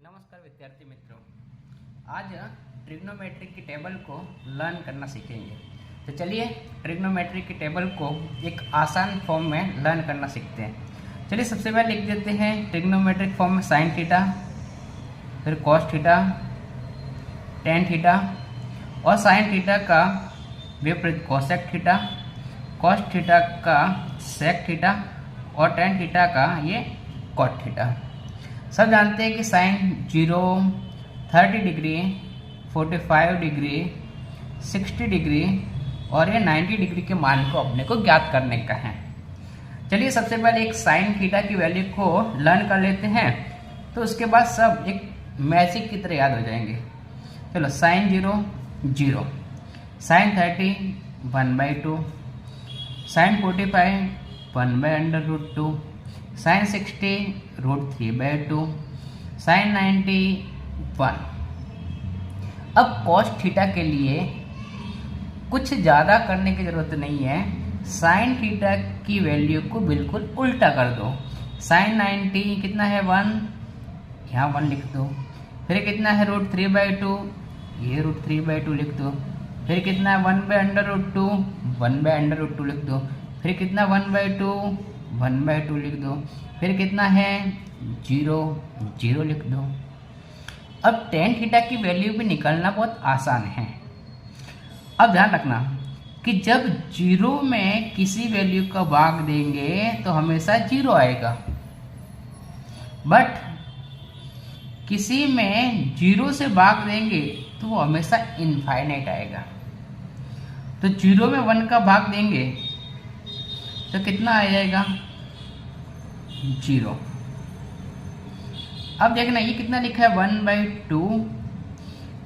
नमस्कार विद्यार्थी मित्रों, आज ट्रिग्नोमेट्री की टेबल को लर्न करना सीखेंगे। तो चलिए ट्रिग्नोमेट्री की टेबल को एक आसान फॉर्म में लर्न करना सीखते हैं। चलिए सबसे पहले लिख देते हैं ट्रिग्नोमेट्रिक फॉर्म में साइन थीटा, फिर कॉस थीटा, टेन थीटा और साइन थीटा का विपरीत कोसेक थीटा, कॉस थीटा का सेक थीटा और टेन थीटा का ये कॉट थीटा। सब जानते हैं कि साइन 0, 30 डिग्री, 45 डिग्री, 60 डिग्री और ये 90 डिग्री के मान को अपने को ज्ञात करने का है। चलिए सबसे पहले एक साइन थीटा की वैल्यू को लर्न कर लेते हैं, तो उसके बाद सब एक मैजिक की तरह याद हो जाएंगे। चलो sine 0 0, sine 30 1/2, sine 45 1/√2, sine 60 √3/2, sine 90 1। अब कॉस थीटा के लिए कुछ ज़्यादा करने की ज़रूरत नहीं है। साइन थीटा की वैल्यू को बिल्कुल उल्टा कर दो। साइन 90 कितना है 1, यहाँ 1 लिख दो। फिर कितना है √3/2, ये √3/2 लिख दो। फिर कितना है 1/√2, 1/√2 लिख दो। फिर कितना 1/2, 1/2 लिख दो। फिर कितना है 0 0 लिख दो। अब टेन थीटा की वैल्यू भी निकालना बहुत आसान है। अब ध्यान रखना कि जब 0 में किसी वैल्यू का भाग देंगे तो हमेशा 0 आएगा, बट किसी में 0 से भाग देंगे तो वो हमेशा इनफाइनाइट आएगा। तो 0 में 1 का भाग देंगे तो कितना आ जाएगा 0। अब देखना ये कितना लिखा है 1/2,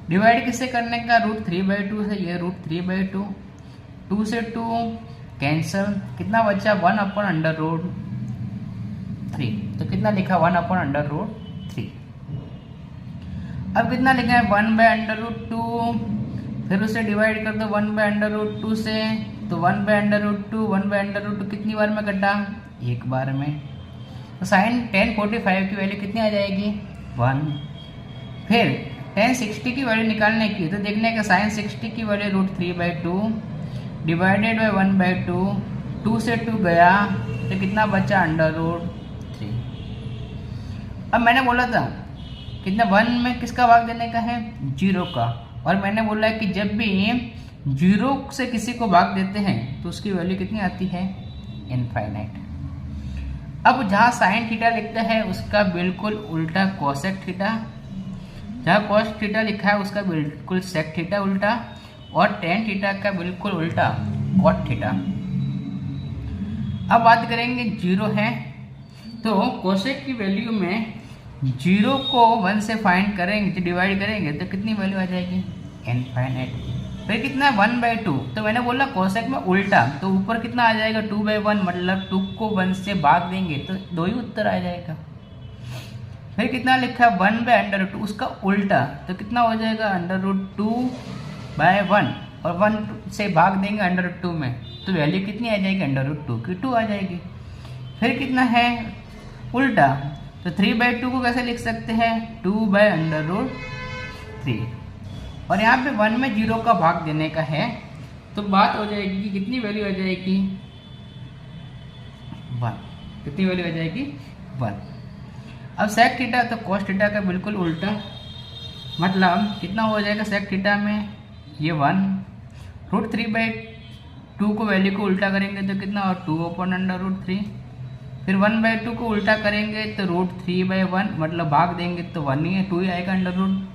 डिवाइड किससे करने का √3/2 से, ये √3/2, 2 से 2 कैंसल, कितना बचा 1/√3। तो कितना लिखा 1/√3। अब कितना लिखा है 1/√2, फिर उसे डिवाइड कर दो 1/√2 से, तो 1/√2 कितनी बार में कटा, एक बार में। तो साइन 1045 की वैल्यू कितनी आ जाएगी 1। फिर 1060 की वैल्यू निकालने की, तो देखने का साइन 60 की वैल्यू √3/2 डिवाइडेड बाई 1/2, 2 से 2 गया तो कितना बचा √3। अब मैंने बोला था कितना 1 में किसका भाग देने का है 0 का, और मैंने बोला है कि जब भी 0 से किसी को भाग देते हैं तो उसकी वैल्यू कितनी आती है इनफाइनाइट। अब जहाँ साइन थीटा लिखता है उसका बिल्कुल उल्टा कोसेक थीटा, जहाँ कॉस थीटा लिखा है उसका बिल्कुल सेक थीटा उल्टा, और टेन थीटा का बिल्कुल उल्टा कॉट थीटा। अब बात करेंगे 0 है तो कोसेक की वैल्यू में 0 को 1 से फाइंड करेंगे, तो डिवाइड करेंगे तो कितनी वैल्यू आ जाएगी इनफाइनाइट। फिर कितना है 1/2, तो मैंने बोला कोसेक में उल्टा, तो ऊपर कितना आ जाएगा 2/1, मतलब 2 को 1 से भाग देंगे तो 2 ही उत्तर आ जाएगा। फिर कितना लिखा है 1/√2, उसका उल्टा, तो कितना हो जाएगा √2/1, और 1 से भाग देंगे √2 में तो वैल्यू कितनी आ जाएगी √2 की 2 आ जाएगी। फिर कितना है उल्टा, तो 3/2 को कैसे लिख सकते हैं 2/√3, और यहाँ पे 1 में 0 का भाग देने का है, तो बात हो जाएगी कि कितनी वैल्यू आ जाएगी 1। कितनी वैल्यू आ जाएगी 1। अब सेक थीटा तो कॉस थीटा का बिल्कुल उल्टा, मतलब कितना हो जाएगा सेक थीटा में ये 1, √3/2 को वैल्यू को उल्टा करेंगे तो कितना और 2/√3। फिर 1/2 को उल्टा करेंगे तो √3/1, मतलब भाग देंगे तो 1 ही है, 2 ही आएगा √।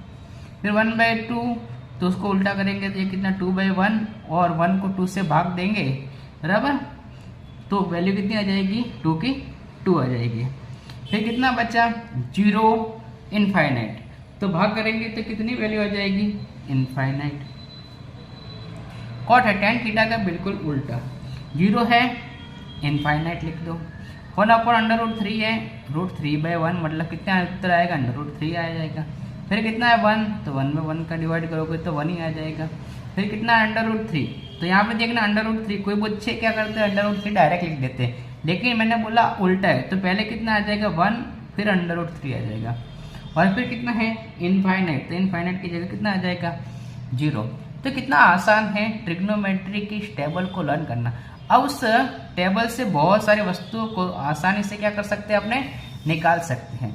फिर 1/2 तो उसको उल्टा करेंगे तो ये कितना 2/1, और 1 को 2 से भाग देंगे बराबर, तो वैल्यू कितनी आ जाएगी 2 की 2 आ जाएगी। फिर कितना बचा 0 इनफाइनाइट, तो भाग करेंगे तो कितनी वैल्यू आ जाएगी इनफाइनाइट। कॉट है टेन थीटा का बिल्कुल उल्टा, 0 है इनफाइनाइट लिख दो, 1/√3 है √3/1, मतलब कितना उत्तर आएगा √3 आ जाएगा। फिर कितना है 1, तो 1 में 1 का डिवाइड करोगे तो 1 ही आ जाएगा। फिर कितना है √3, तो यहाँ पे देखना √3, कोई बच्चे क्या करते हैं √3 डायरेक्ट लिख देते हैं, लेकिन मैंने बोला उल्टा है, तो पहले कितना आ जाएगा 1, फिर √3 आ जाएगा। और फिर कितना है इनफाइनाइट, तो इनफाइनाइट की जगह कितना आ जाएगा 0। तो कितना आसान है ट्रिग्नोमेट्री की इस टेबल को लर्न करना। अब उस टेबल से बहुत सारी वस्तुओं को आसानी से क्या कर सकते हैं अपने निकाल सकते हैं।